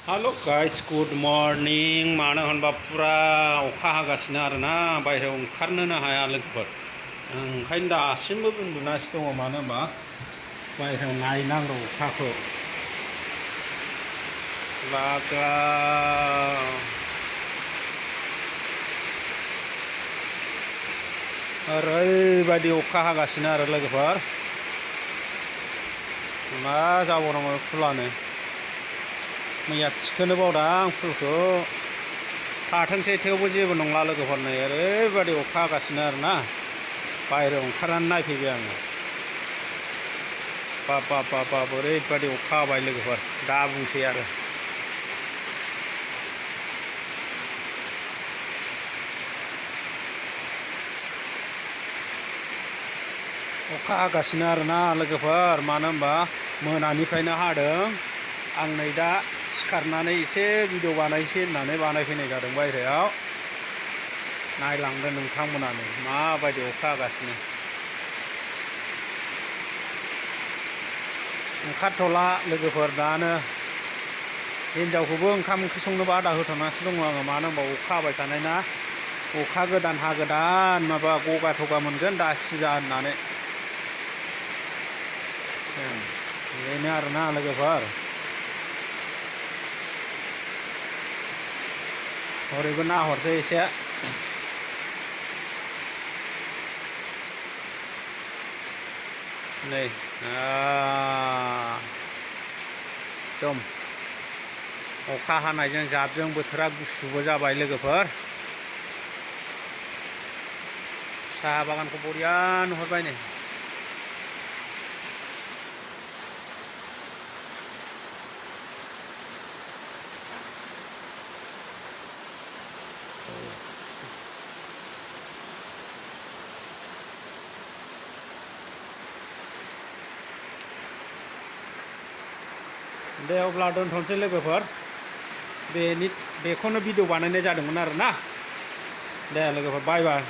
हेल' guys good morning मानो होनबा फुरा अखा हागासिनो आरोना बायहेरायाव ओंखारनोनो हाया लोगोफोर ओंखायनो दासिमबो उन्दुनासो दङ मानो होनबा बायहेरायाव नायनांगौ अखाखौ लागा ओरैबायदि अखा हागासिनो आरो लोगोफोर मा जाबावनांगौ फुलानो मैया थिखोनो बावदों आं फुलखौ थाथोंसै थेवबो जेबो नंला लोगोफोर नै ओरैबायदि अखा हागासिनो आरोना बायहेरायाव ओंखारनानै नायफैबाय आङो बाब ओरैबायदि अखा हाबाय लोगोफोर दा बुंसै आरो अखा हागासिनो आरोना लोगोफोर मानो होनबा मोनानिफ्रायनो हादों आं नै दा सिखारनानै एसे भिडिअ बानायसै होननानै बानायफैनाय जादों बायहेरायाव नायलांदो नोंथांमोनानो माबायदि अखा हागासिनो ओंखारथ'ला लोगोफोर दानो हिनजावखौबो ओंखाम ओंख्रि संनो बादा होथ'नासो दङ आङो मानो होनबा अखा हाबाय थानाय ना अखा गोदान हागोदान माबा गगा थगा मोनगोन दा सिजा होननानै बेनो आरोना लोगोफोर हरैबो नाहरसै एसे नै एकदम अखा हानायजों जाबजों बोथोरा गुसुबो जाबाय लोगोफोर साहा बागानखौ बरिया नुहुरबाय नै दे अब्ला दोनथ'नोसै लोगोफोर बेखौनो भिडिअ बानायनाय जादोंमोन आरोना दे लोगोफोर बाय बाय